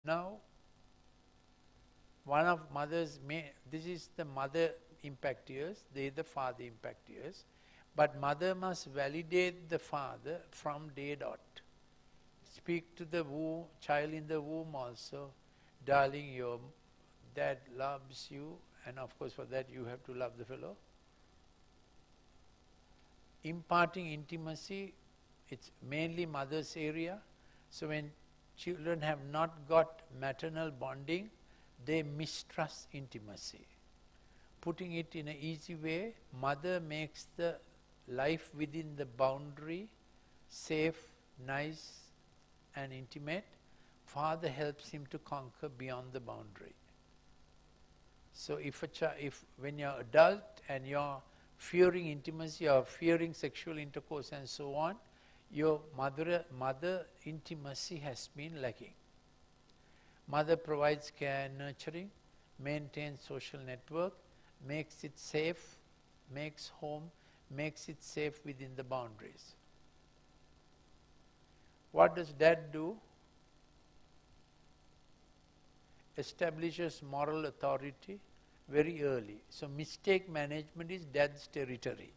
Now, one of mothers this is the mother impact years, they the father impact years, but mother must validate the father from day dot. Speak to the child in the womb also, darling, your dad loves you, and of course for that you have to love the fellow. Imparting intimacy, it's mainly mother's area. So when children have not got maternal bonding, they mistrust intimacy. Putting it in an easy way, mother makes the life within the boundary safe, nice and intimate. Father helps him to conquer beyond the boundary. So if when you're adult and you're fearing intimacy or fearing sexual intercourse and so on, your mother intimacy has been lacking. Mother provides care and nurturing, maintains social network, makes it safe, makes home, makes it safe within the boundaries. What does dad do? Establishes moral authority very early. So mistake management is dad's territory.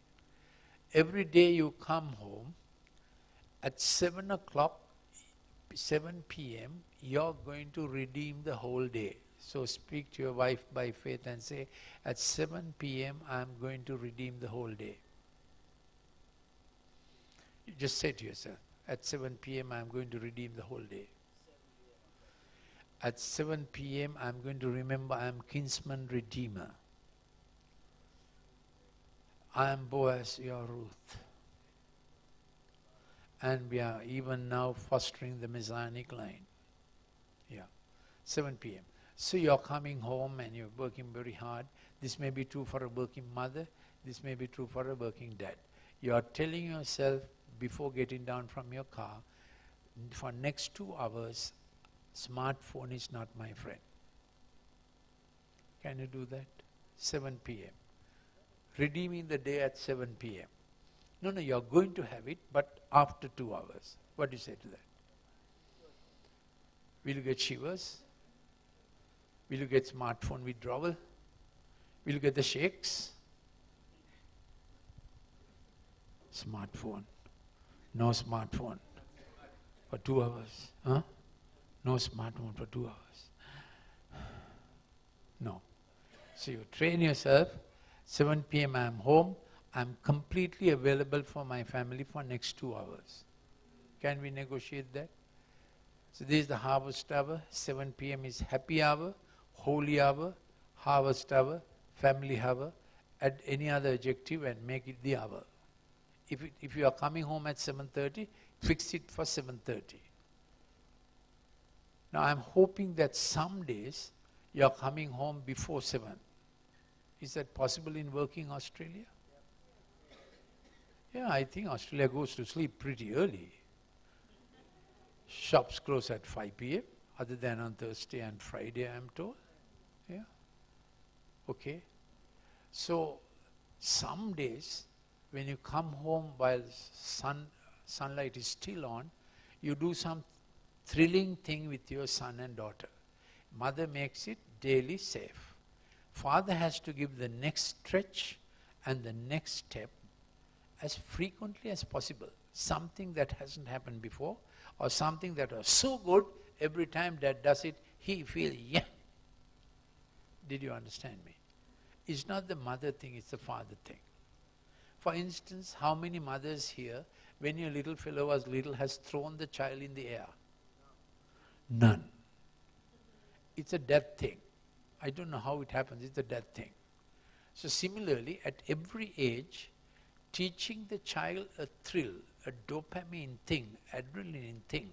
Every day you come home, at 7 o'clock, 7 p.m., you're going to redeem the whole day. So speak to your wife by faith and say, at 7 p.m. I'm going to redeem the whole day. You just say to yourself, at 7 p.m. I'm going to redeem the whole day. At 7 p.m. I'm going to remember I'm kinsman redeemer. I am Boaz, your Ruth. And we are even now fostering the Messianic line. Yeah, 7 p.m. So you're coming home and you're working very hard. This may be true for a working mother. This may be true for a working dad. You're telling yourself before getting down from your car, for next 2 hours, smartphone is not my friend. Can you do that? 7 p.m. Redeeming the day at 7 p.m. No, you're going to have it, but after 2 hours. What do you say to that? Will you get shivers? Will you get smartphone withdrawal? Will you get the shakes? Smartphone. No smartphone for 2 hours. Huh? No smartphone for 2 hours. No. So you train yourself, 7 p.m. I'm home, I'm completely available for my family for next 2 hours. Can we negotiate that? So this is the harvest hour, 7 p.m. is happy hour, holy hour, harvest hour, family hour, add any other adjective and make it the hour. If you are coming home at 7:30, fix it for 7:30. Now I'm hoping that some days you are coming home before 7. Is that possible in working Australia? Yeah, I think Australia goes to sleep pretty early. Shops close at 5 p.m. other than on Thursday and Friday, I'm told. Yeah. Okay. So some days when you come home while sunlight is still on, you do some thrilling thing with your son and daughter. Mother makes it daily safe. Father has to give the next stretch and the next step as frequently as possible. Something that hasn't happened before, or something that was so good, every time dad does it, he feels, yeah. Did you understand me? It's not the mother thing, it's the father thing. For instance, how many mothers here, when your little fellow was little, has thrown the child in the air? None. It's a death thing. I don't know how it happens, it's a death thing. So similarly, at every age, teaching the child a thrill, a dopamine thing, adrenaline thing,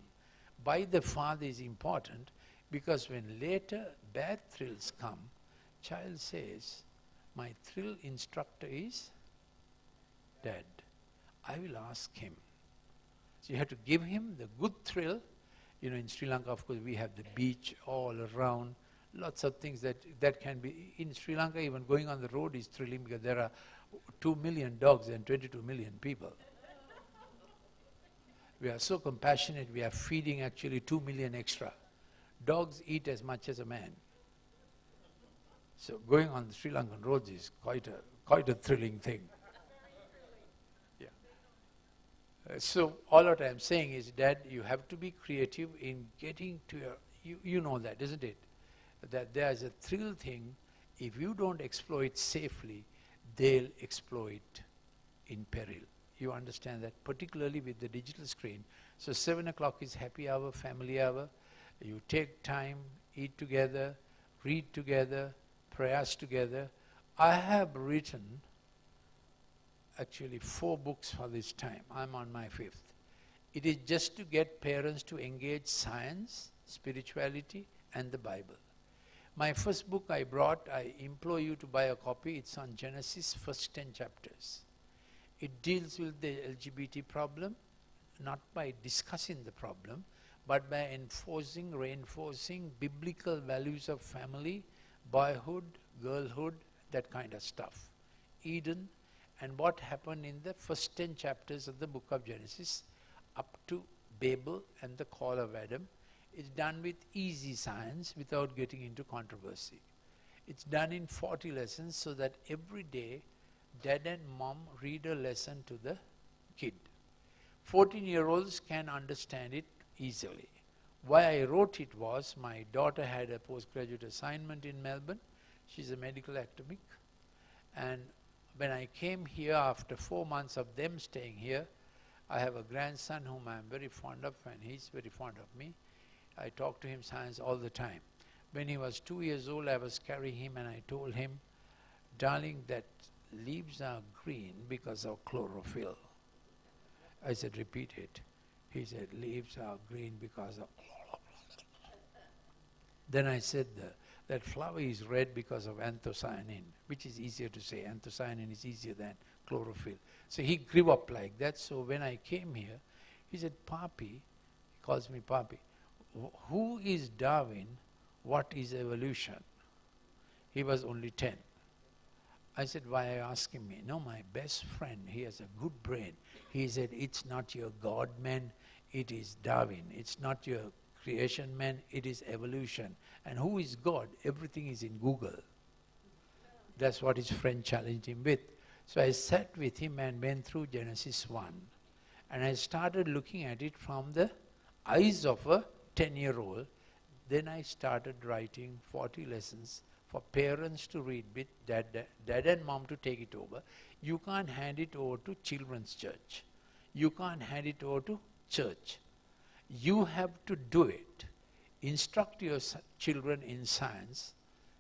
by the father is important, because when later bad thrills come, child says, my thrill instructor is dad. I will ask him. So you have to give him the good thrill. You know, in Sri Lanka, of course, we have the beach all around, lots of things that can be. In Sri Lanka, even going on the road is thrilling because there are 2 million dogs and 22 million people. We are so compassionate, we are feeding actually 2 million extra Dogs eat as much as a man. So going on the Sri Lankan roads is quite a thrilling thing. Yeah. So all what I am saying is, Dad, you have to be creative in getting to you know that, isn't it? That there's a thrill thing. If you don't exploit safely, they'll exploit in peril. You understand that, particularly with the digital screen. So 7 o'clock is happy hour, family hour. You take time, eat together, read together, prayers together. I have written actually 4 books for this time. I'm on my 5th. It is just to get parents to engage science, spirituality, and the Bible. My first book I brought, I implore you to buy a copy. It's on Genesis, first 10 chapters. It deals with the LGBT problem, not by discussing the problem, but by reinforcing biblical values of family, boyhood, girlhood, that kind of stuff. Eden, and what happened in the first 10 chapters of the book of Genesis up to Babel and the call of Adam. It's done with easy science without getting into controversy. It's done in 40 lessons so that every day Dad and Mom read a lesson to the kid. 14-year-olds can understand it easily. Why I wrote it was, my daughter had a postgraduate assignment in Melbourne. She's a medical academic. And when I came here after 4 months of them staying here, I have a grandson whom I'm very fond of, and he's very fond of me. I talk to him science all the time. When he was 2 years old, I was carrying him and I told him, darling, that leaves are green because of chlorophyll. I said, repeat it. He said, leaves are green because of chlorophyll. Then I said, that flower is red because of anthocyanin, which is easier to say. Anthocyanin is easier than chlorophyll. So he grew up like that. So when I came here, he said, Papi, he calls me Papi, who is Darwin? What is evolution? He was only 10. I said, why are you asking me? No, my best friend, he has a good brain. He said, it's not your God, man, it is Darwin. It's not your creation, man, it is evolution. And who is God? Everything is in Google. That's what his friend challenged him with. So I sat with him and went through Genesis 1. And I started looking at it from the eyes of a 10-year-old. Then I started writing 40 lessons for parents to read with dad and mom to take it over. You can't hand it over to children's church. You can't hand it over to church. You have to do it. Instruct your children in science,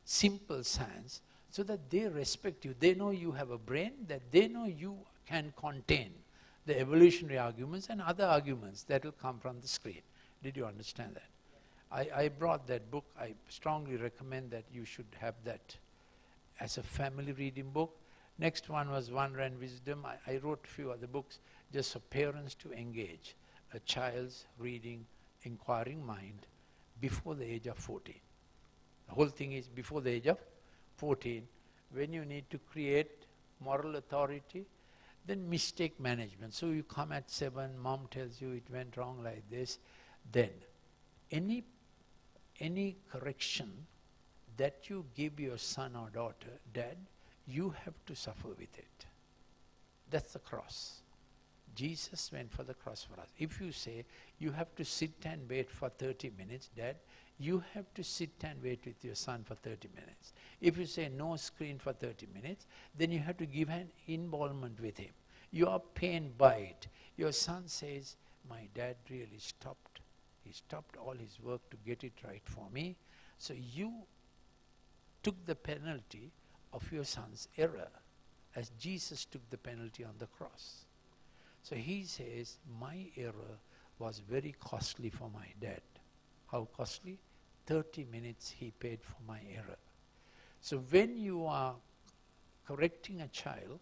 simple science, so that they respect you. They know you have a brain, that they know you can contain the evolutionary arguments and other arguments that will come from the screen. Did you understand that? I brought that book. I strongly recommend that you should have that as a family reading book. Next one was Wonder and Wisdom. I wrote a few other books just for parents to engage a child's reading, inquiring mind before the age of 14. The whole thing is before the age of 14, when you need to create moral authority, then mistake management. So you come at 7, mom tells you it went wrong like this, then any correction that you give your son or daughter, Dad, you have to suffer with it. That's the cross. Jesus went for the cross for us. If you say you have to sit and wait for 30 minutes, Dad, you have to sit and wait with your son for 30 minutes. If you say no screen for 30 minutes, then you have to give an involvement with him. You are pained by it. Your son says, my dad really stopped. He stopped all his work to get it right for me. So you took the penalty of your son's error as Jesus took the penalty on the cross. So he says, my error was very costly for my dad. How costly? 30 minutes he paid for my error. So when you are correcting a child,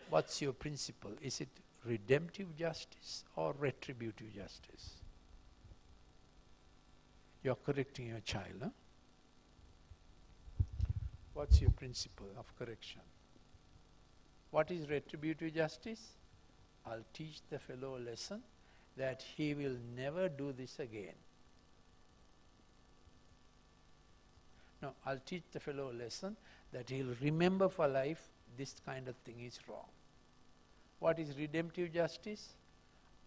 what's your principle? Is it redemptive justice or retributive justice? You're correcting your child, huh? What's your principle of correction? What is retributive justice? I'll teach the fellow a lesson that he will never do this again. No, I'll teach the fellow a lesson that he'll remember for life this kind of thing is wrong. What is redemptive justice?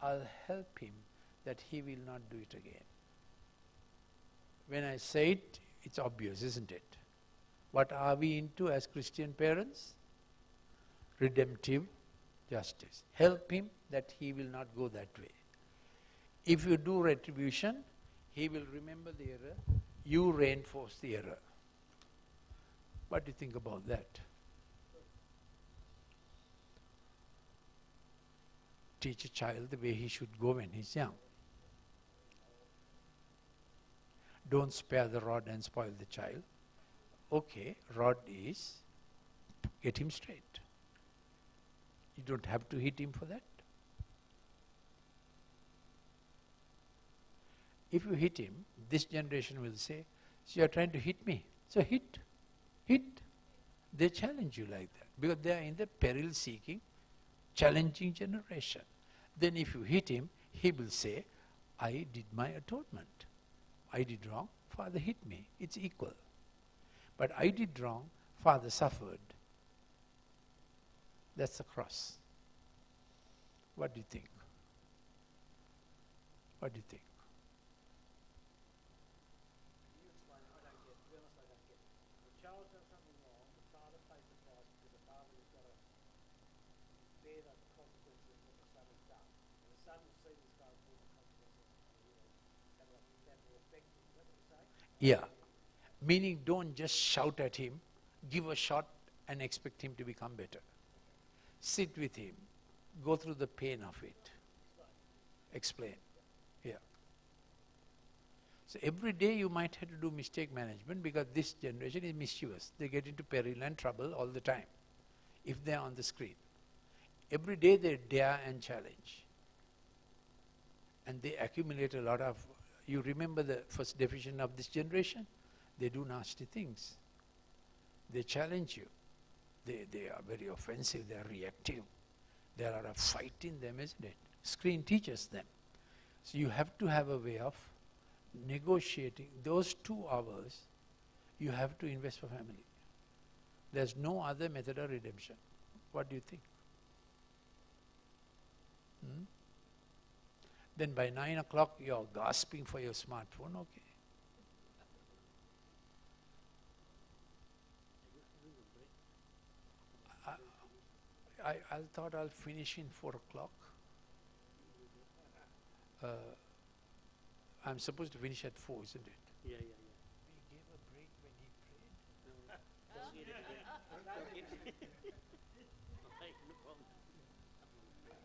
I'll help him that he will not do it again. When I say it, it's obvious, isn't it? What are we into as Christian parents? Redemptive justice. Help him that he will not go that way. If you do retribution, he will remember the error. You reinforce the error. What do you think about that? Teach a child the way he should go when he's young. Don't spare the rod and spoil the child. Okay, rod is, get him straight. You don't have to hit him for that. If you hit him, this generation will say, so you are trying to hit me. So hit. They challenge you like that because they are in the peril-seeking, challenging generation. Then if you hit him, he will say, I did my atonement. I did wrong, Father hit me. It's equal. But I did wrong, Father suffered. That's the cross. What do you think? What do you think? You explain, I don't get, to be honest, I don't get. The child does something wrong, the father pays the price because the father has got to bear the consequences of what the son has done. And the son will see this guy bear the consequences and that will affect him. Is that what you're saying? Yeah. Meaning don't just shout at him, give a shot and expect him to become better. Sit with him, go through the pain of it. Explain. Yeah. So every day you might have to do mistake management because this generation is mischievous. They get into peril and trouble all the time if they are on the screen. Every day they dare and challenge. And they accumulate a lot of, you remember the first definition of this generation? They do nasty things. They challenge you. They are very offensive, they are reactive. There are a fight in them, isn't it? Screen teaches them. So you have to have a way of negotiating. Those 2 hours you have to invest for family. There's no other method of redemption. What do you think? Then by 9 o'clock you're gasping for your smartphone, okay. I thought I'll finish in 4 o'clock. I'm supposed to finish at 4, isn't it? Yeah. We gave a break when he prayed.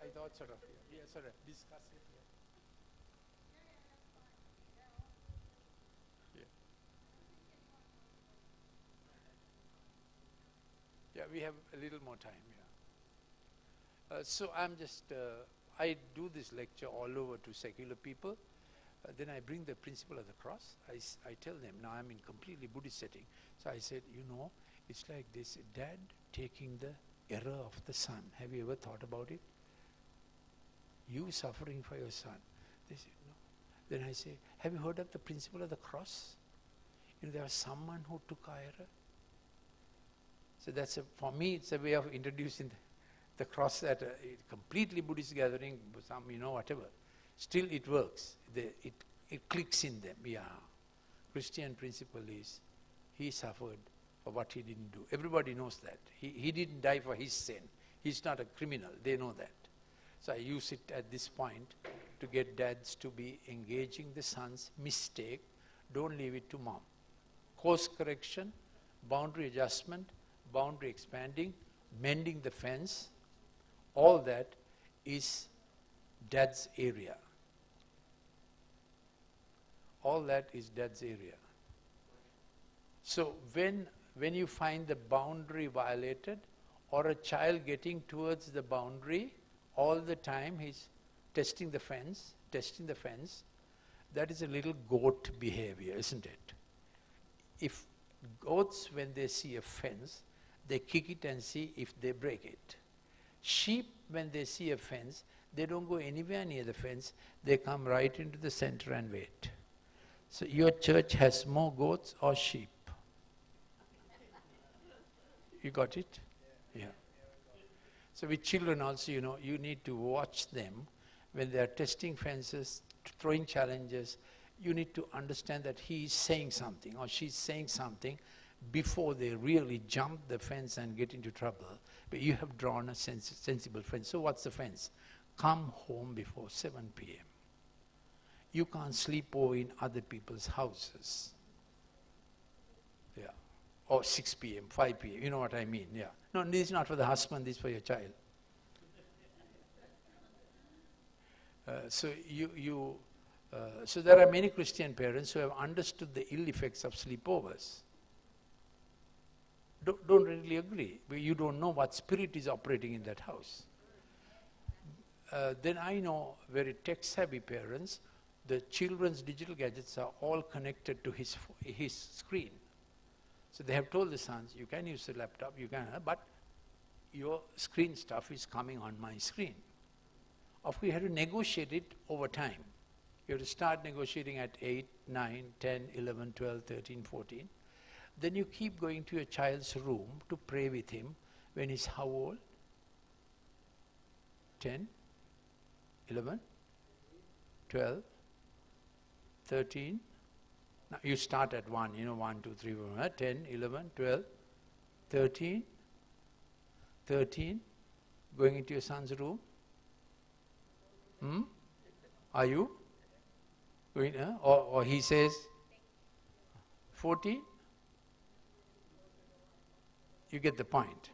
I thought sort of, yeah, sort of discuss it. Yeah, we have a little more time, so I'm just, I do this lecture all over to secular people. Then I bring the principle of the cross. I tell them, now I'm in completely Buddhist setting. So I said, it's like this, dad taking the error of the son. Have you ever thought about it? You suffering for your son. They said, no. Then I say, have you heard of the principle of the cross? There was someone who took our error. So that's for me, it's a way of introducing the cross at a completely Buddhist gathering, some, whatever. Still it works. It clicks in them. Yeah. Christian principle is, he suffered for what he didn't do. Everybody knows that. He didn't die for his sin. He's not a criminal. They know that. So I use it at this point to get dads to be engaging the son's mistake. Don't leave it to mom. Course correction, boundary adjustment, boundary expanding, mending the fence, all that is dad's area. All that is dad's area. So when you find the boundary violated or a child getting towards the boundary all the time, he's testing the fence, that is a little goat behavior, isn't it? If goats, when they see a fence, they kick it and see if they break it. Sheep, when they see a fence, they don't go anywhere near the fence, they come right into the center and wait. So your church has more goats or sheep? You got it? Yeah. So with children also, you need to watch them when they are testing fences, throwing challenges. You need to understand that he is saying something or she's saying something before they really jump the fence and get into trouble. But you have drawn a sensible fence. So what's the fence? Come home before 7 p.m. You can't sleep over in other people's houses. Yeah. Or 6 p.m., 5 p.m. You know what I mean? Yeah. No, this is not for the husband, this is for your child. So there are many Christian parents who have understood the ill effects of sleepovers. Don't really agree. But you don't know what spirit is operating in that house. Then I know very tech-savvy parents, the children's digital gadgets are all connected to his screen. So they have told the sons, you can use the laptop, you can, but your screen stuff is coming on my screen. Of course, you have to negotiate it over time. You have to start negotiating at 8, 9, 10, 11, 12, 13, 14. Then you keep going to your child's room to pray with him when he's how old? 10, 11, 12, 13. Now you start at 1, 1, 2, 3, 4, 10, 11, 12, 13, 13, going into your son's room. Are you? Going, or he says 14? You get the point.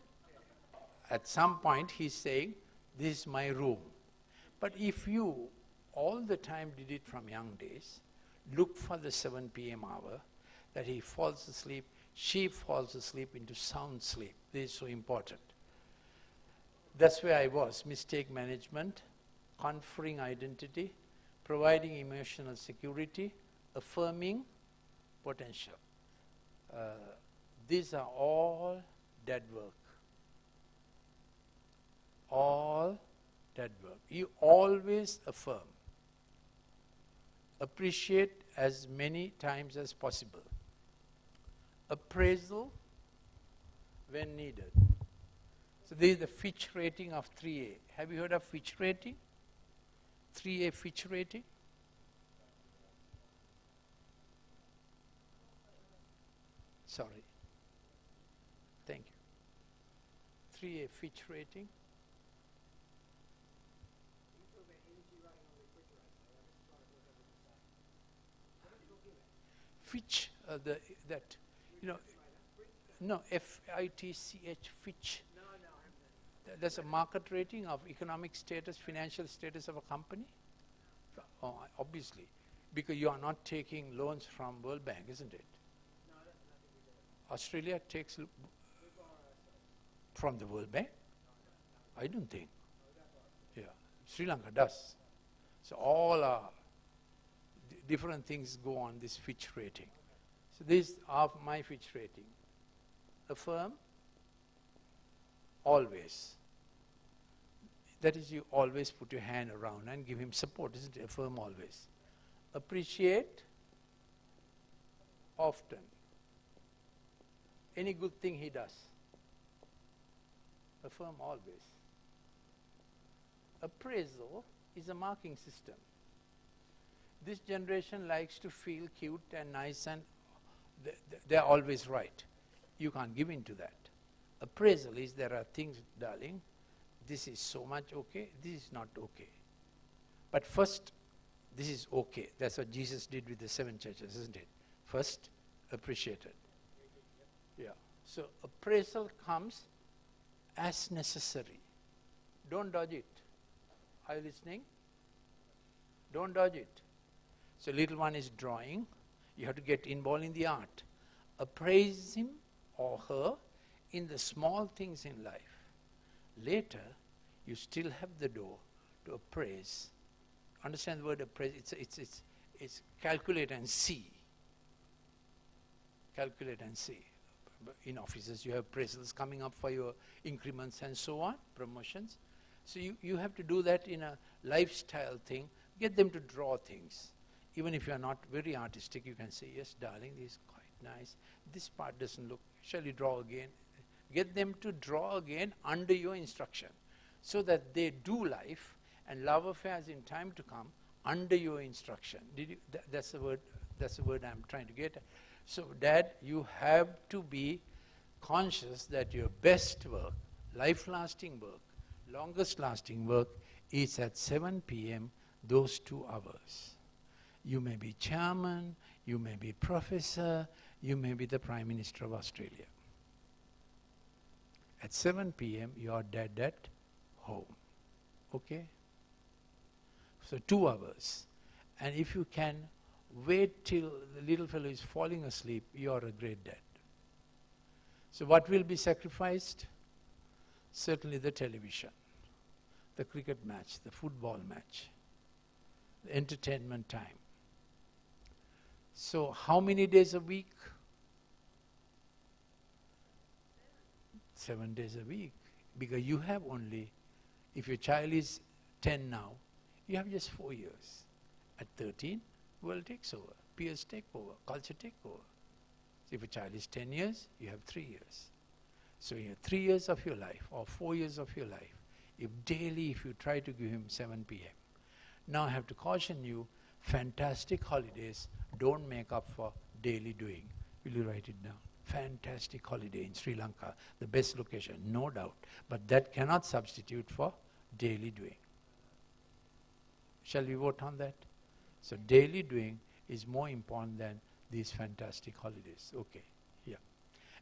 At some point he's saying, this is my room. But if you all the time did it from young days, look for the 7 p.m. hour, that he falls asleep, she falls asleep into sound sleep. This is so important. That's where I was. Mistake management, conferring identity, providing emotional security, affirming potential. These are all dead work. All dead work. You always affirm. Appreciate as many times as possible. Appraisal when needed. So this is the Fitch rating of 3A. Have you heard of Fitch rating? 3A Fitch rating? Sorry. Thank you. 3A Fitch rating. Fitch, no, F-I-T-C-H, Fitch. That's a market rating of economic status, financial status of a company? Oh, obviously, because you are not taking loans from World Bank, isn't it? No, that's nothing we do. Australia takes We borrow ourselves. from the World Bank? No. I don't think. No, we don't borrow. Yeah, Sri Lanka does. So all our different things go on this Fitch rating. So this of my Fitch rating. Affirm always. That is, you always put your hand around and give him support, isn't it? Affirm always. Appreciate often. Any good thing he does. Affirm always. Appraisal is a marking system. This generation likes to feel cute and nice and they're always right. You can't give in to that. Appraisal is there are things, darling, this is so much okay, this is not okay. But first, this is okay. That's what Jesus did with the 7 churches, isn't it? First, appreciated. Yeah. So appraisal comes as necessary. Don't dodge it. Are you listening? Don't dodge it. So little one is drawing. You have to get involved in the art. Appraise him or her in the small things in life. Later, you still have the door to appraise. Understand the word appraise? It's calculate and see. Calculate and see. In offices, you have appraisals coming up for your increments and so on, promotions. So you have to do that in a lifestyle thing. Get them to draw things. Even if you are not very artistic, you can say, yes, darling, this is quite nice. This part doesn't look, shall you draw again? Get them to draw again under your instruction, so that they do life and love affairs in time to come under your instruction. Did you? That's the word. That's the word I'm trying to get at. So, Dad, you have to be conscious that your best work, life-lasting work, longest-lasting work is at 7 p.m. those 2 hours. You may be chairman, you may be professor, you may be the Prime Minister of Australia. At 7 p.m. you are dead at home. Okay? So 2 hours. And if you can wait till the little fellow is falling asleep, you are a great dad. So what will be sacrificed? Certainly the television, the cricket match, the football match, the entertainment time. So how many days a week? 7 days a week. Because you have only, if your child is 10 now, you have just 4 years. At 13, world takes over, peers take over, culture take over. So if a child is 10 years, you have 3 years. So you have 3 years of your life or 4 years of your life, if daily if you try to give him 7 p.m. Now I have to caution you, fantastic holidays don't make up for daily doing. Will you write it down? Fantastic holiday in Sri Lanka, the best location, no doubt. But that cannot substitute for daily doing. Shall we vote on that? So daily doing is more important than these fantastic holidays. Okay, yeah.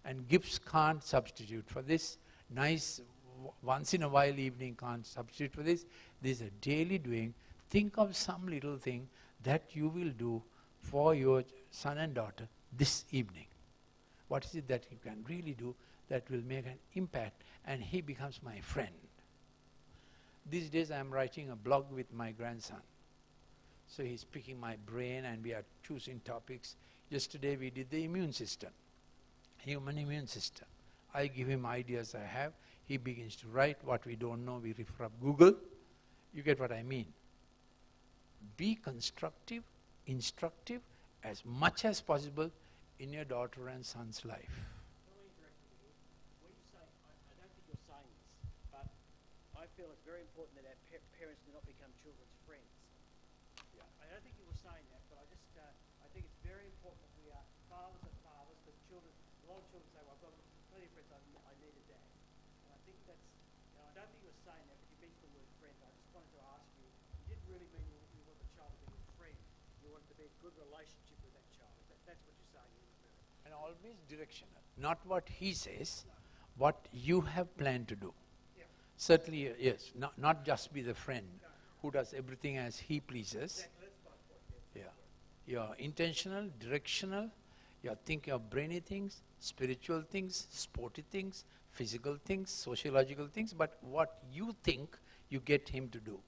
And gifts can't substitute for this. Nice once in a while evening can't substitute for this. This is a daily doing. Think of some little thing that you will do for your son and daughter this evening. What is it that you can really do that will make an impact, and he becomes my friend. These days I am writing a blog with my grandson. So he's picking my brain and we are choosing topics. Yesterday we did the immune system, human immune system. I give him ideas I have. He begins to write. What we don't know, we refer up Google. You get what I mean. Be constructive, instructive as much as possible in your daughter and son's life. When you say, I don't think you're saying this, but I feel it's very important that our parents do not become children's friends. Yeah. I don't think you were saying that, but I think it's very important that we are fathers of fathers, because children, a lot of children say, well, I've got plenty of friends, I need a dad. And I think that's, I don't think you were saying that, but you mentioned the word friend. I just wanted to ask you, you didn't really mean you want the child to be your friend. You want it to be a good relationship with that child. That's what you're saying. And always directional. Not what he says, what you have planned to do. Yeah. Certainly, yes, not just be the friend who does everything as he pleases. Exactly, that's my point. Yeah. You're intentional, directional, you're thinking of brainy things, spiritual things, sporty things, physical things, sociological things, but what you think you get him to do.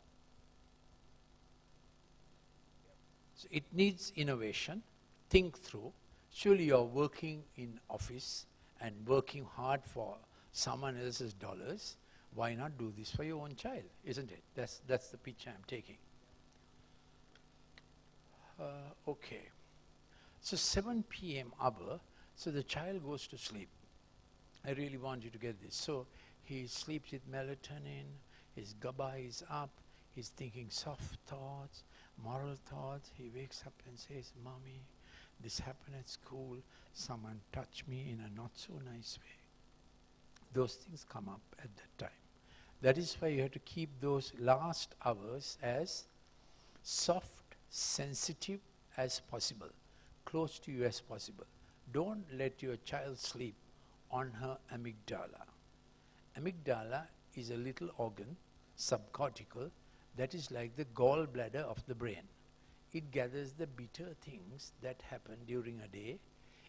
So it needs innovation, think through. Surely you're working in office and working hard for someone else's dollars. Why not do this for your own child, isn't it? That's the pitch I'm taking. Okay. So 7 p.m. hour, so the child goes to sleep. I really want you to get this. So he sleeps with melatonin, his GABA is up, he's thinking soft thoughts, moral thoughts. He wakes up and says, Mommy, this happened at school, someone touched me in a not so nice way. Those things come up at that time. That is why you have to keep those last hours as soft, sensitive as possible, close to you as possible. Don't let your child sleep on her amygdala. Amygdala is a little organ, subcortical, that is like the gallbladder of the brain. It gathers the bitter things that happen during a day.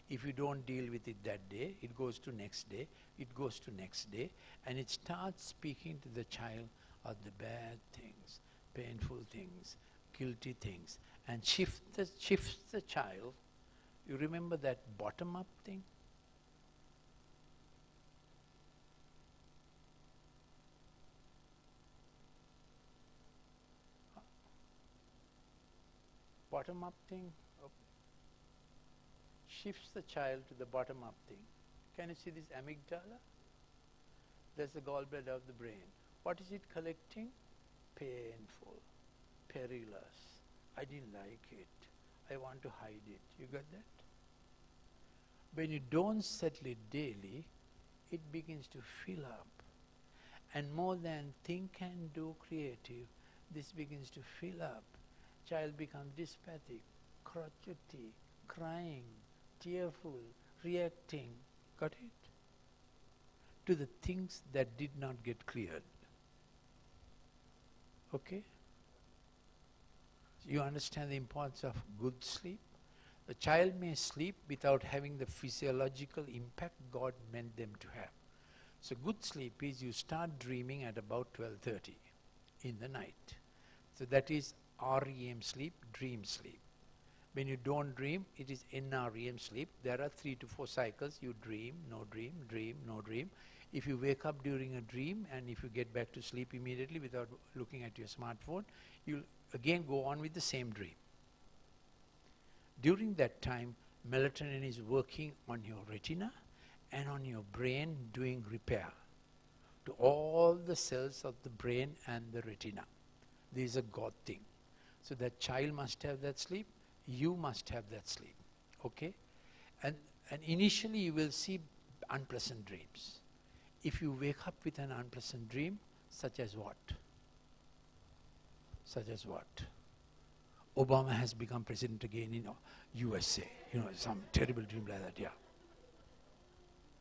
If you don't deal with it that day, it goes to next day, it goes to next day, and it starts speaking to the child of the bad things, painful things, guilty things, and shifts the child. You remember that bottom-up thing? Bottom-up thing? Okay. Shifts the child to the bottom-up thing. Can you see this amygdala? That's the gallbladder of the brain. What is it collecting? Painful, perilous. I didn't like it. I want to hide it. You got that? When you don't settle it daily, it begins to fill up. And more than think and do creative, this begins to fill up. Child becomes dyspathic, crotchety, crying, tearful, reacting. Got it? To the things that did not get cleared. Okay? You understand the importance of good sleep? The child may sleep without having the physiological impact God meant them to have. So good sleep is you start dreaming at about 12:30 in the night. So that is REM sleep, dream sleep. When you don't dream, it is NREM sleep. There are 3 to 4 cycles. You dream, no dream, dream, no dream. If you wake up during a dream and if you get back to sleep immediately without looking at your smartphone, you'll again go on with the same dream. During that time, melatonin is working on your retina and on your brain, doing repair to all the cells of the brain and the retina. This is a God thing. So that child must have that sleep, you must have that sleep. Okay? And initially you will see unpleasant dreams. If you wake up with an unpleasant dream, such as what? Such as what? Obama has become president again in USA. Some terrible dream like that, yeah.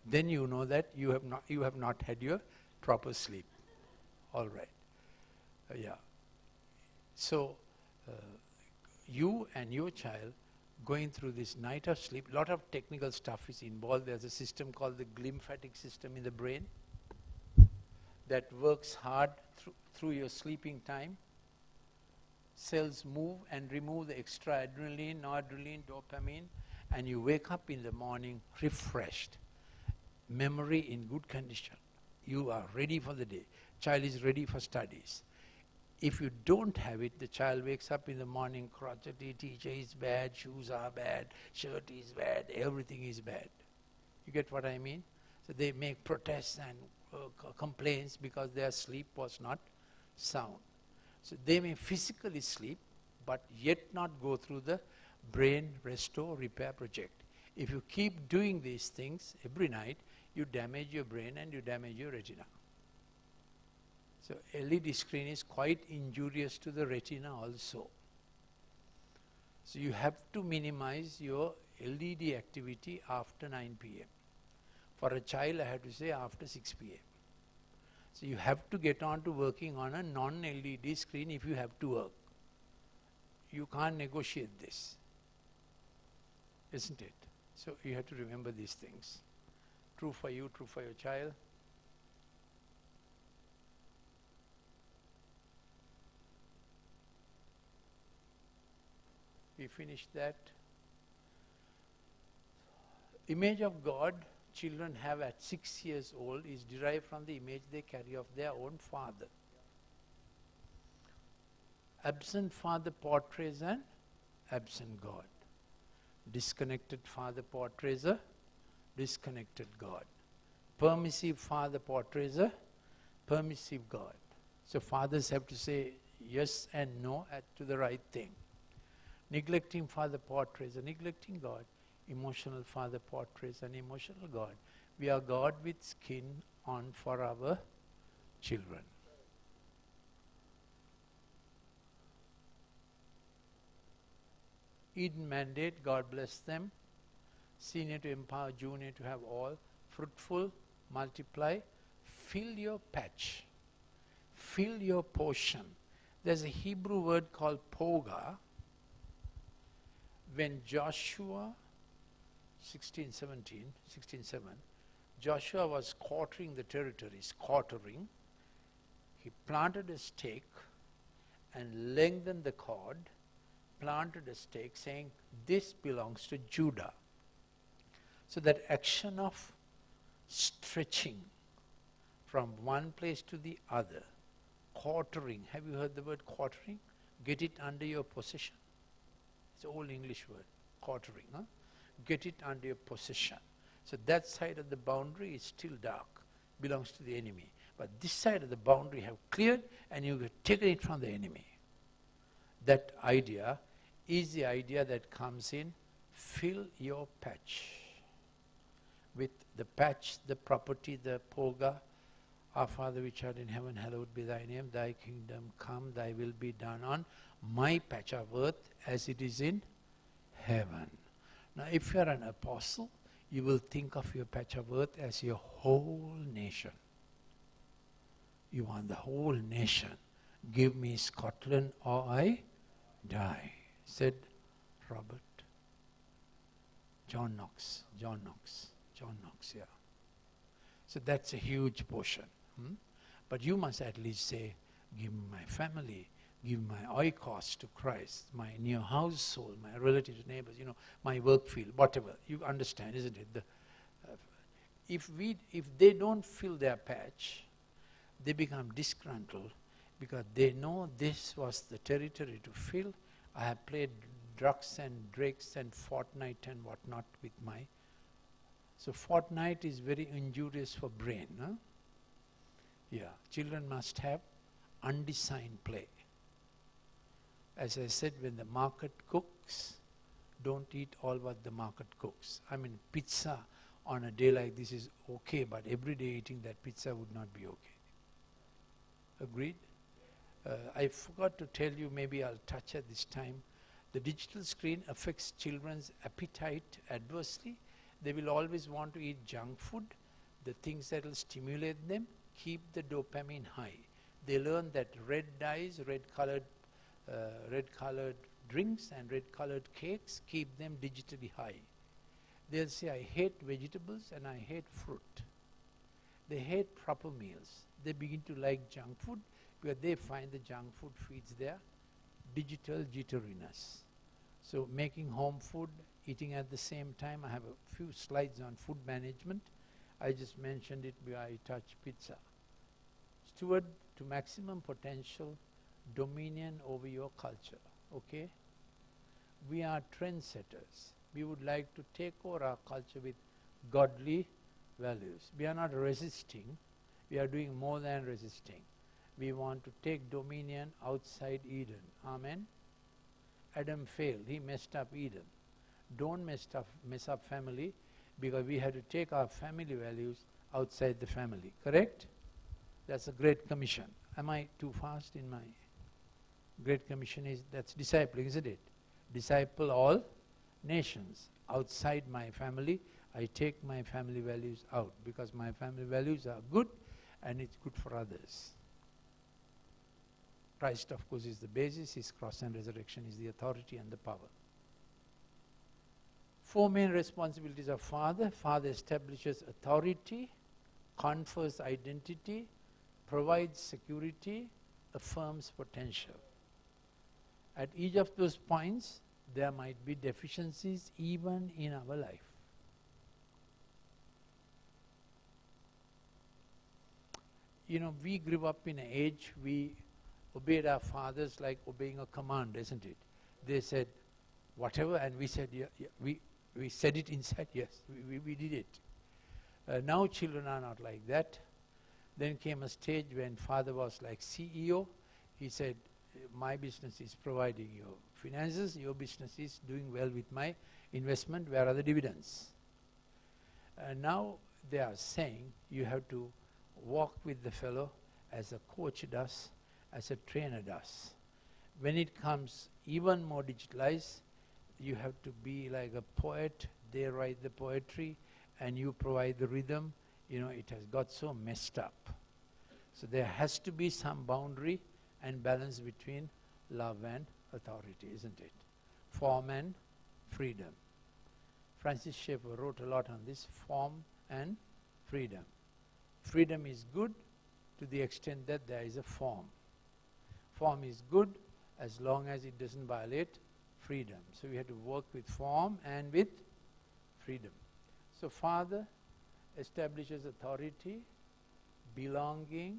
Then you know that you have not had your proper sleep. All right. Yeah. So, you and your child going through this night of sleep, lot of technical stuff is involved. There's a system called the glymphatic system in the brain that works hard through your sleeping time. Cells move and remove the extra adrenaline, noradrenaline, dopamine, and you wake up in the morning refreshed. Memory in good condition. You are ready for the day. Child is ready for studies. If you don't have it, the child wakes up in the morning, crotchety, teacher is bad, shoes are bad, shirt is bad, everything is bad. You get what I mean? So they make protests and complaints because their sleep was not sound. So they may physically sleep, but yet not go through the brain restore repair project. If you keep doing these things every night, you damage your brain and you damage your retina. So LED screen is quite injurious to the retina also. So you have to minimize your LED activity after 9 p.m. For a child, I have to say after 6 p.m. So you have to get on to working on a non-LED screen if you have to work. You can't negotiate this, isn't it? So you have to remember these things. True for you, true for your child. We finished that. Image of God children have at 6 years old is derived from the image they carry of their own father. Absent father portrays an absent God. Disconnected father portrays a disconnected God. Permissive father portrays a permissive God. So fathers have to say yes and no to the right thing. Neglecting father portrays a neglecting God. Emotional father portrays an emotional God. We are God with skin on for our children. Eden mandate, God bless them. Senior to empower, junior to have all. Fruitful, multiply, fill your patch. Fill your portion. There's a Hebrew word called poga. When Joshua 16, 7, Joshua was quartering the territories, he planted a stake and lengthened the cord, planted a stake saying, this belongs to Judah. So that action of stretching from one place to the other, quartering, have you heard the word quartering? Get it under your possession. It's an old English word, quartering. Get it under your possession. So that side of the boundary is still dark. belongs to the enemy. But this side of the boundary have cleared and you have taken it from the enemy. That idea is the idea that comes in, fill your patch. With the patch, the property, the poga, our Father which art in heaven, hallowed be thy name, thy kingdom come, thy will be done on my patch of earth as it is in heaven. Now if you are an apostle, you will think of your patch of earth as your whole nation. You want the whole nation. Give me Scotland or I die, said Robert. John Knox, yeah. So that's a huge portion. But you must at least say, give me my family, give my oikos to Christ, my near household, my relatives, neighbors, my work field, whatever. You understand, isn't it? If they don't fill their patch, they become disgruntled because they know this was the territory to fill. I have played drugs and drakes and Fortnite and whatnot with my... So Fortnite is very injurious for brain. Huh? Yeah, children must have undesigned play. As I said, when the market cooks, don't eat all what the market cooks. I mean, pizza on a day like this is okay, but every day eating that pizza would not be okay. Agreed? I forgot to tell you, maybe I'll touch at this time. The digital screen affects children's appetite adversely. They will always want to eat junk food, the things that will stimulate them, keep the dopamine high. They learn that red dyes, red-colored drinks and red-colored cakes keep them digitally high. They'll say, I hate vegetables and I hate fruit. They hate proper meals. They begin to like junk food because they find the junk food feeds their digital jitteriness. So making home food, eating at the same time. I have a few slides on food management. I just mentioned it where I touch pizza. Steward to maximum potential, dominion over your culture. Okay? We are trendsetters. We would like to take over our culture with godly values. We are not resisting. We are doing more than resisting. We want to take dominion outside Eden. Amen? Adam failed. He messed up Eden. Don't mess up family, because we have to take our family values outside the family. Correct? That's a Great Commission. Am I too fast in my... Great Commission is, that's discipling, isn't it? Disciple all nations. Outside my family, I take my family values out, because my family values are good and it's good for others. Christ, of course, is the basis. His cross and resurrection is the authority and the power. 4 main responsibilities of Father. Father establishes authority, confers identity, provides security, affirms potential. At each of those points, there might be deficiencies even in our life. We grew up in an age we obeyed our fathers like obeying a command, isn't it? They said whatever, and we said, we said it inside, yes, we did it. Now children are not like that. Then came a stage when father was like CEO. He said, my business is providing your finances, your business is doing well with my investment, where are the dividends? Now they are saying you have to walk with the fellow as a coach does, as a trainer does. When it comes even more digitalized, you have to be like a poet. They write the poetry and you provide the rhythm. It has got so messed up. So there has to be some boundary and balance between love and authority, isn't it? Form and freedom. Francis Schaeffer wrote a lot on this, form and freedom. Freedom is good to the extent that there is a form. Form is good as long as it doesn't violate freedom. So we have to work with form and with freedom. So Father establishes authority, belonging,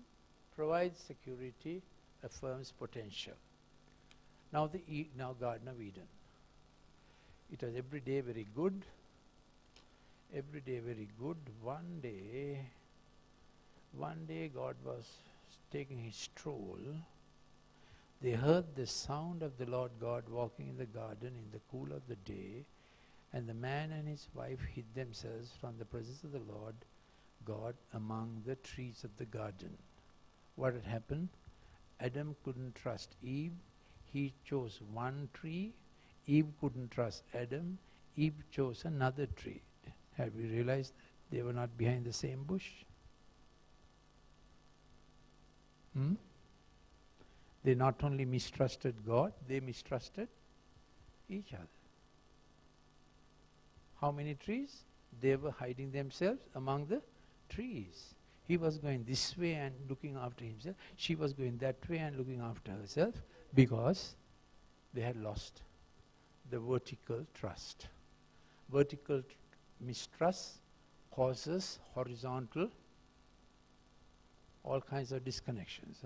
provides security, affirms potential. Now now Garden of Eden. It was every day very good. Every day very good. One day One day God was taking his stroll. They heard the sound of the Lord God walking in the garden in the cool of the day, and the man and his wife hid themselves from the presence of the Lord God among the trees of the garden. What had happened? Adam couldn't trust Eve. He chose one tree. Eve couldn't trust Adam. Eve chose another tree. Have you realized that they were not behind the same bush? They not only mistrusted God, they mistrusted each other. How many trees? They were hiding themselves among the trees. He was going this way and looking after himself. She was going that way and looking after herself, because they had lost the vertical trust. Vertical mistrust causes horizontal, all kinds of disconnections.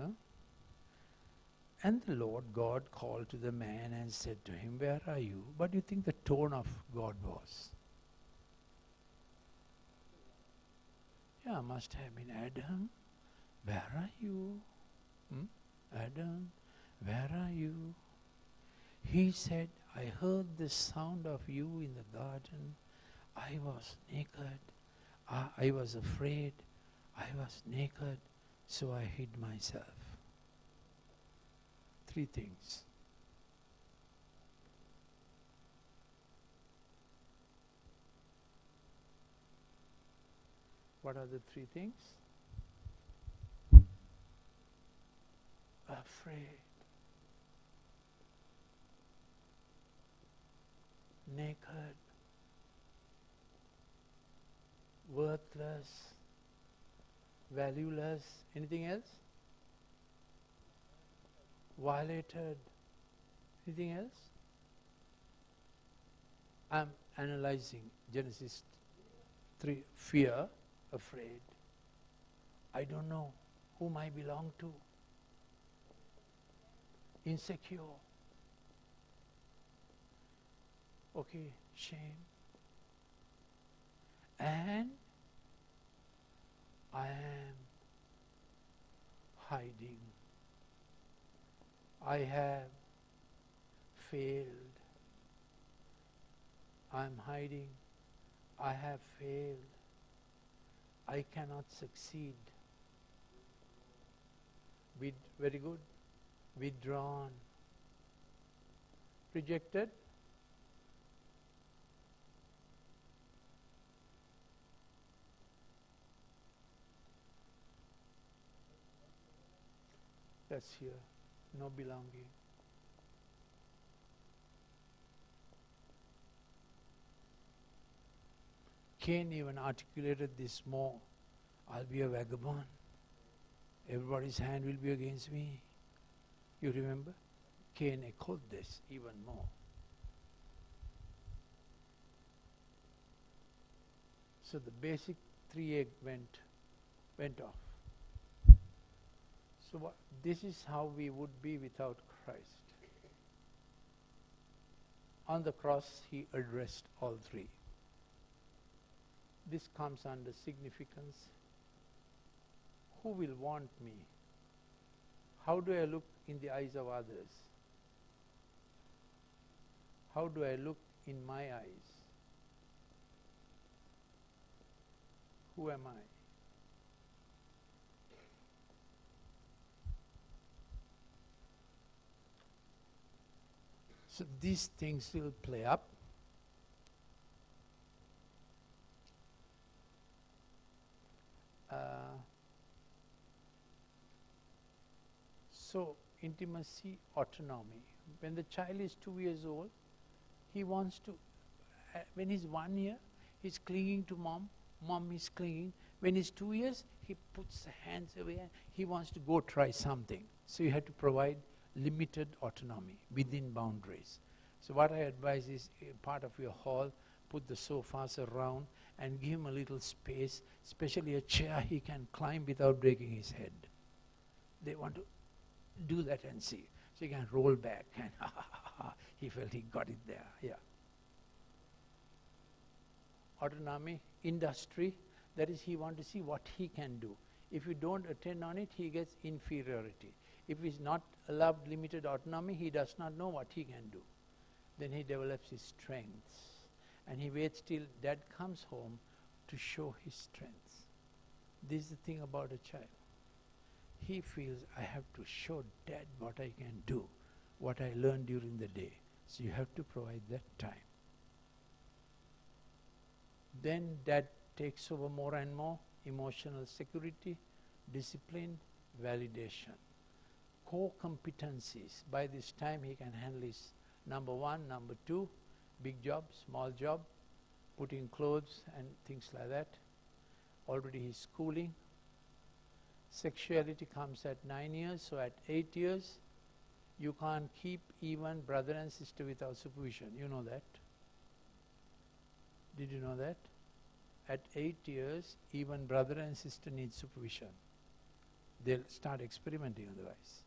And the Lord God called to the man and said to him, "Where are you?" What do you think the tone of God was? Yeah, must have been, "Adam, where are you? Adam, where are you?" He said, "I heard the sound of you in the garden. I was naked. I was afraid. I was naked, so I hid myself." Three things. What are the three things? Afraid, naked, worthless, valueless. Anything else? Violated. Anything else? I'm analyzing Genesis 3. Fear, afraid. I don't know whom I belong to. Insecure. Okay, shame. And I am hiding. I have failed. I'm hiding. I have failed. I cannot succeed. Very good. Withdrawn. Rejected. That's here. No belonging. Cain even articulated this more. I'll be a vagabond. Everybody's hand will be against me. You remember? Cain echoed this even more. So the basic 3 egg went off. So this is how we would be without Christ. On the cross, he addressed all 3. This comes under significance. Who will want me? How do I look in the eyes of others? How do I look in my eyes? Who am I? So these things will play up. So intimacy, autonomy. When the child is 2 years old, he wants to, when he's 1 year, he's clinging to mom, mom is clinging. When he's 2 years, he puts the hands away and he wants to go try something. So you have to provide limited autonomy within boundaries. So what I advise is, part of your hall, put the sofas around and give him a little space, especially a chair he can climb without breaking his head. They want to do that and see. So he can roll back and he felt he got it there. Yeah. Autonomy, industry, that is, he wants to see what he can do. If you don't attend on it, he gets inferiority. If he's not allowed limited autonomy, he does not know what he can do. Then he develops his strengths. And he waits till dad comes home to show his strengths. This is the thing about a child. He feels, I have to show dad what I can do, what I learned during the day. So you have to provide that time. Then dad takes over more and more emotional security, discipline, validation. Core competencies. By this time he can handle his number 1, number 2, big job, small job, putting clothes and things like that. Already he's schooling. Sexuality comes at 9 years, so at 8 years, you can't keep even brother and sister without supervision. You know that? Did you know that? At 8 years, even brother and sister need supervision. They'll start experimenting otherwise.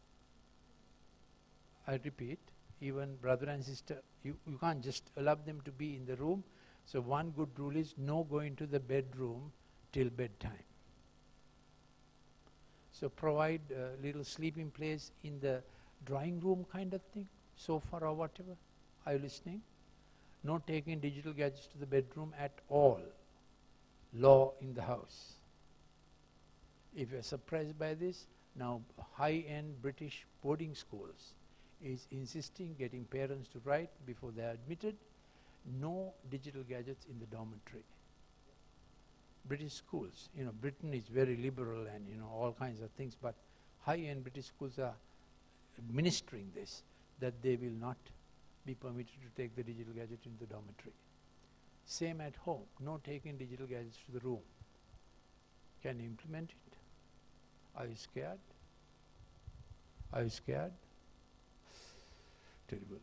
I repeat, even brother and sister, you can't just allow them to be in the room. So one good rule is no going to the bedroom till bedtime. So provide a little sleeping place in the drawing room kind of thing, sofa or whatever. Are you listening? No taking digital gadgets to the bedroom at all. Law in the house. If you're surprised by this, now high-end British boarding schools is insisting, getting parents to write before they are admitted, no digital gadgets in the dormitory. British schools, Britain is very liberal and all kinds of things, but high-end British schools are administering this, that they will not be permitted to take the digital gadget into the dormitory. Same at home, no taking digital gadgets to the room. Can you implement it? Are you scared? Are you scared? Terrible.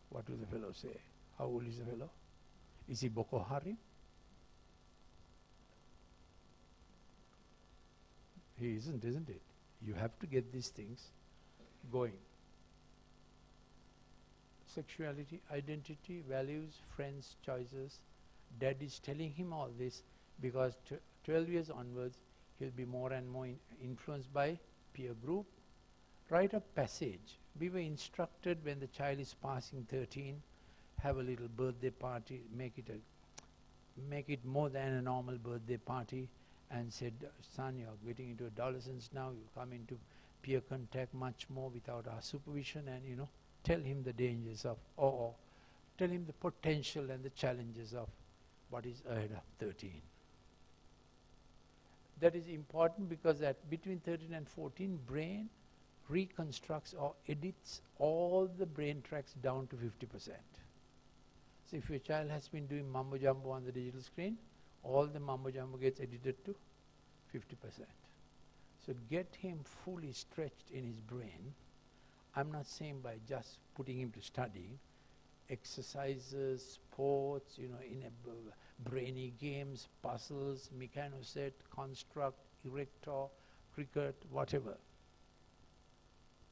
What will the fellow say? How old is the fellow? Is he Boko Haram? He isn't it? You have to get these things going. Sexuality, identity, values, friends, choices. Dad is telling him all this because 12 years onwards, he'll be more and more influenced by peer group. Write a passage. We were instructed when the child is passing 13, have a little birthday party, make it more than a normal birthday party, and said, son, you're getting into adolescence now, you come into peer contact much more without our supervision, and tell him the dangers of, or tell him the potential and the challenges of what is ahead of 13. That is important because between 13 and 14, brain reconstructs or edits all the brain tracks down to 50%. So if your child has been doing mumbo jumbo on the digital screen, all the mumbo jumbo gets edited to 50%. So get him fully stretched in his brain. I'm not saying by just putting him to study, exercises, sports, brainy games, puzzles, mechanoset, construct, erector, cricket, whatever.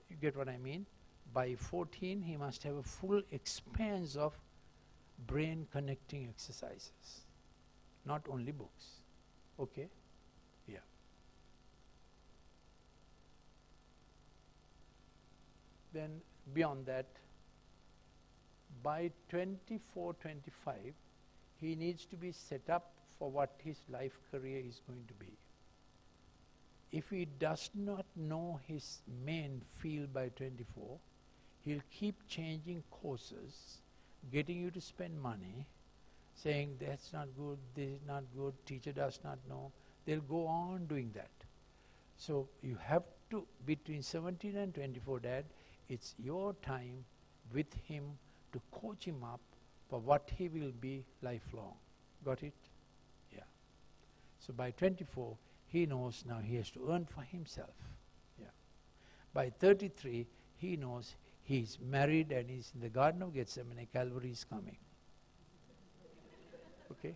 You get what I mean? By 14, he must have a full expanse of brain connecting exercises, not only books. Okay? Yeah. Then beyond that, by 24, 25, he needs to be set up for what his life career is going to be. If he does not know his main field by 24, he'll keep changing courses, getting you to spend money, saying that's not good, this is not good, teacher does not know. They'll go on doing that. So you have to, between 17 and 24, Dad, it's your time with him to coach him up for what he will be lifelong. Got it? Yeah. So by 24, he knows now he has to earn for himself. Yeah. By 33, he knows he's married and he's in the Garden of Gethsemane, Calvary is coming. Okay?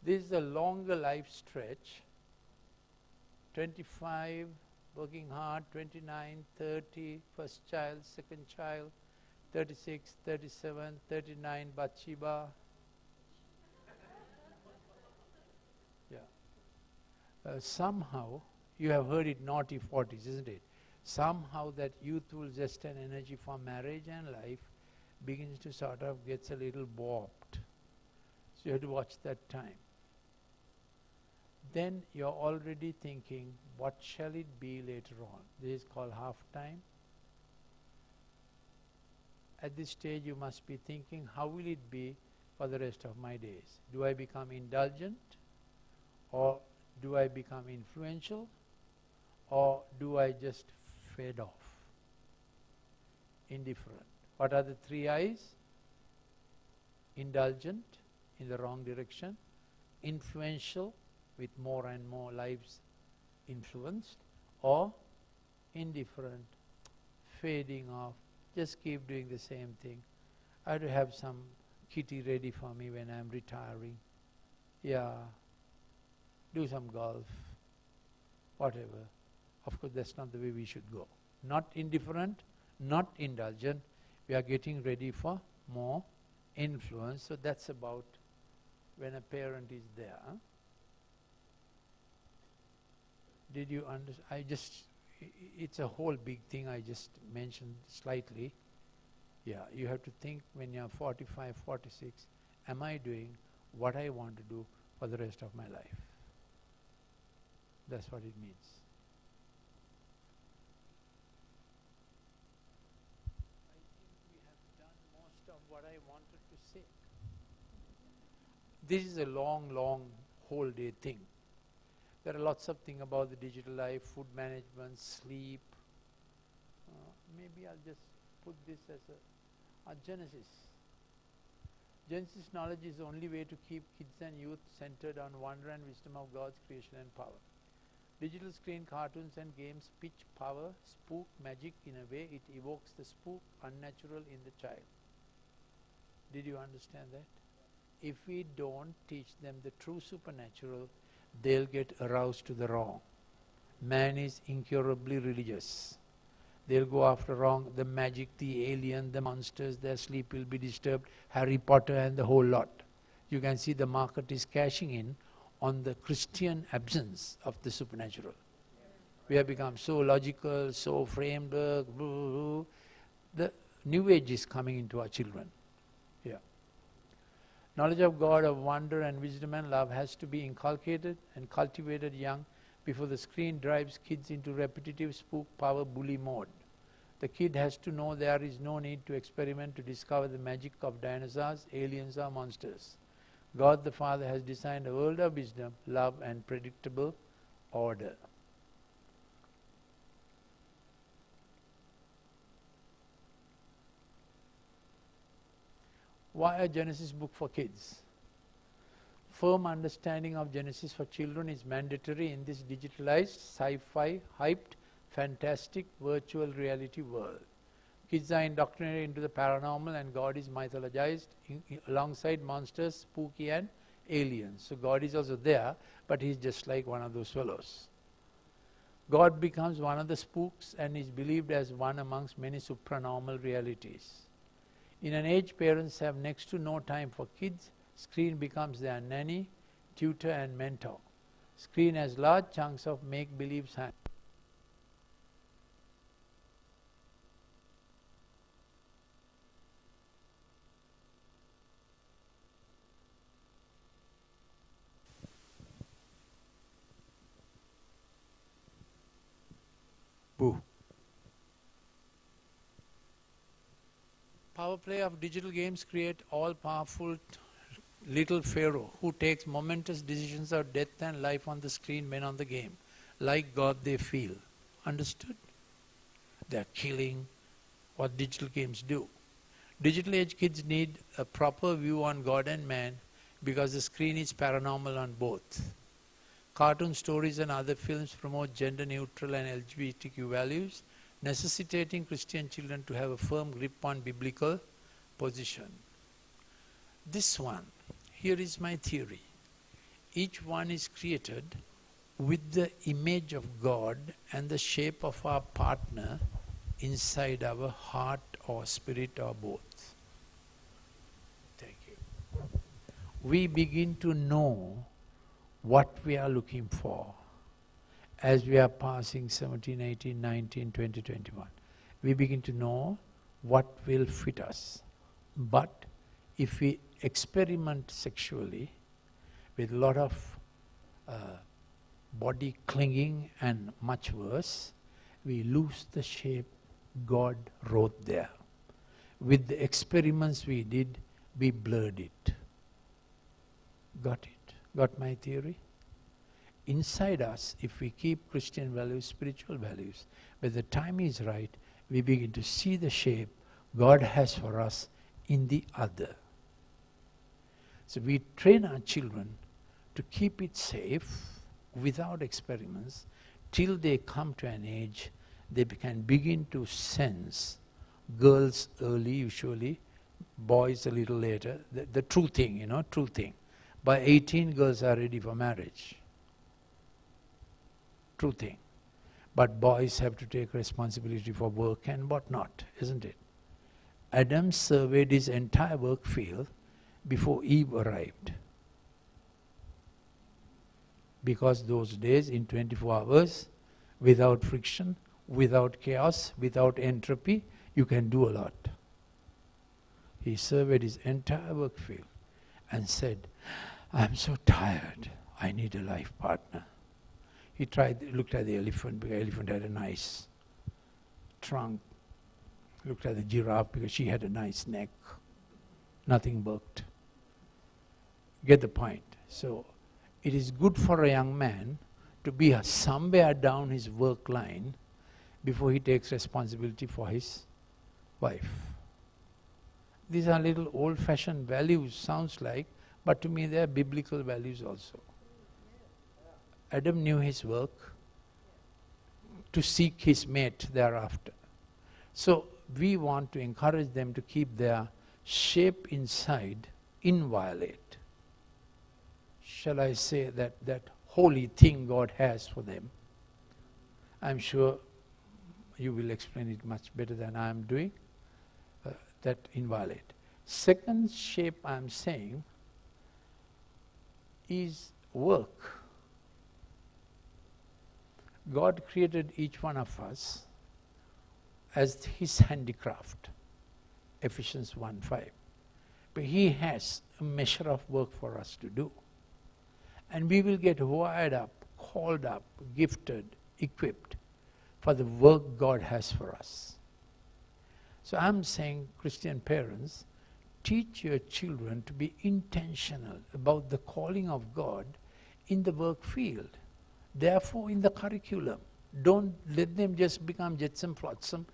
This is a longer life stretch. 25, working hard, 29, 30, first child, second child, 36, 37, 39, Bathsheba. Yeah. Somehow, you have heard it naughty 40s, isn't it? Somehow that youthful zest and energy for marriage and life begins to sort of gets a little warped. So you have to watch that time. Then you're already thinking, what shall it be later on? This is called half time. At this stage you must be thinking, how will it be for the rest of my days? Do I become indulgent? Or do I become influential? Or do I just fade off? Indifferent. What are the 3 I's? Indulgent, in the wrong direction. Influential, with more and more lives influenced. Or indifferent, fading off, just keep doing the same thing. I have to have some kitty ready for me when I'm retiring. Yeah, do some golf, whatever. Of course, that's not the way we should go. Not indifferent, not indulgent. We are getting ready for more influence. So that's about when a parent is there. Did you understand? It's a whole big thing I just mentioned slightly. Yeah, you have to think when you're 45, 46, am I doing what I want to do for the rest of my life? That's what it means. I think we have done most of what I wanted to say. This is a long, long whole day thing. There are lots of things about the digital life, food management, sleep. Maybe I'll just put this as a Genesis. Genesis knowledge is the only way to keep kids and youth centered on wonder and wisdom of God's creation and power. Digital screen cartoons and games pitch power, spook, magic in a way. It evokes the spook, unnatural in the child. Did you understand that? If we don't teach them the true supernatural, they'll get aroused to the wrong. Man is incurably religious. They'll go after wrong, the magic, the alien, the monsters, their sleep will be disturbed, Harry Potter and the whole lot. You can see the market is cashing in on the Christian absence of the supernatural. We have become so logical, so framework, the new age is coming into our children. Yeah. Knowledge of God, of wonder and wisdom and love has to be inculcated and cultivated young before the screen drives kids into repetitive spook power bully mode. The kid has to know there is no need to experiment to discover the magic of dinosaurs, aliens or monsters. God the Father has designed a world of wisdom, love and predictable order. Why a Genesis book for kids? Firm understanding of Genesis for children is mandatory in this digitalized, sci-fi, hyped, fantastic virtual reality world. Kids are indoctrinated into the paranormal and God is mythologized alongside monsters, spooky and aliens. So God is also there, but he's just like one of those fellows. God becomes one of the spooks and is believed as one amongst many supranormal realities. In an age parents have next to no time for kids, screen becomes their nanny, tutor and mentor. Screen has large chunks of make-believe science. Boo. Power play of digital games create all-powerful little pharaoh who takes momentous decisions of death and life on the screen when on the game. Like God they feel. Understood? They are killing what digital games do. Digital age kids need a proper view on God and man because the screen is paranormal on both. Cartoon stories and other films promote gender-neutral and LGBTQ values, necessitating Christian children to have a firm grip on biblical position. This one, here is my theory. Each one is created with the image of God and the shape of our partner inside our heart or spirit or both. Thank you. We begin to know what we are looking for as we are passing 17, 18, 19, 20, 21. We begin to know what will fit us. But if we experiment sexually with a lot of body clinging and much worse, we lose the shape God wrote there. With the experiments we did, we blurred it. Got it? Got my theory? Inside us, if we keep Christian values, spiritual values, when the time is right, we begin to see the shape God has for us in the other. So we train our children to keep it safe without experiments till they come to an age they can begin to sense, girls early usually, boys a little later, the true thing, true thing. By 18 girls are ready for marriage. True thing. But boys have to take responsibility for work and whatnot, isn't it? Adam surveyed his entire work field before Eve arrived. Because those days in 24 hours, without friction, without chaos, without entropy, you can do a lot. He surveyed his entire work field and said, I'm so tired, I need a life partner. He looked at the elephant because the elephant had a nice trunk. Looked at the giraffe because she had a nice neck. Nothing worked. Get the point. So it is good for a young man to be somewhere down his work line before he takes responsibility for his wife. These are little old-fashioned values, sounds like, but to me they are biblical values also. Adam knew his work to seek his mate thereafter. So we want to encourage them to keep their shape inside inviolate. Shall I say that holy thing God has for them? I'm sure you will explain it much better than I am doing, that inviolate. Second shape I'm saying is work. God created each one of us as his handicraft, Ephesians 1:5. But he has a measure of work for us to do. And we will get wired up, called up, gifted, equipped for the work God has for us. So I'm saying, Christian parents, teach your children to be intentional about the calling of God in the work field. Therefore, in the curriculum, don't let them just become jetsam flotsam,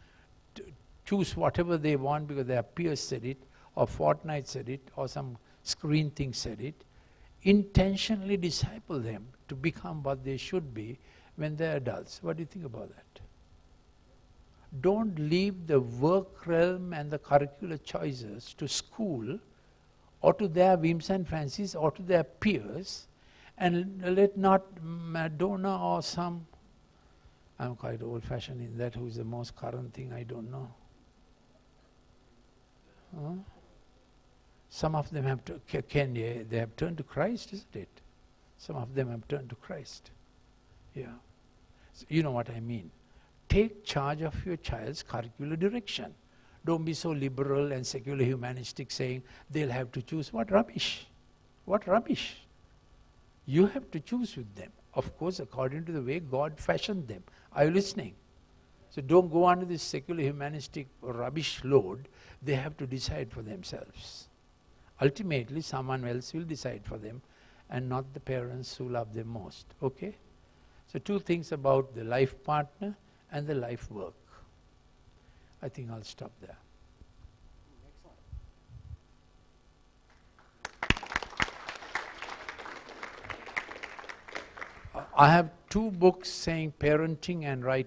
choose whatever they want because their peers said it, or Fortnite said it, or some screen thing said it. Intentionally disciple them to become what they should be when they're adults. What do you think about that? Don't leave the work realm and the curricular choices to school or to their whims and fancies or to their peers, and let not Madonna or some, I'm quite old-fashioned in that, who's the most current thing, I don't know. Huh? Some of them have they have turned to Christ, isn't it? Some of them have turned to Christ. Yeah. So you know what I mean. Take charge of your child's curricular direction. Don't be so liberal and secular humanistic saying they'll have to choose. What rubbish. What rubbish. You have to choose with them. Of course, according to the way God fashioned them. Are you listening? So don't go under this secular humanistic rubbish load. They have to decide for themselves. Ultimately, someone else will decide for them and not the parents who love them most. Okay? So two things about the life partner and the life work. I think I'll stop there. I have two books saying parenting and right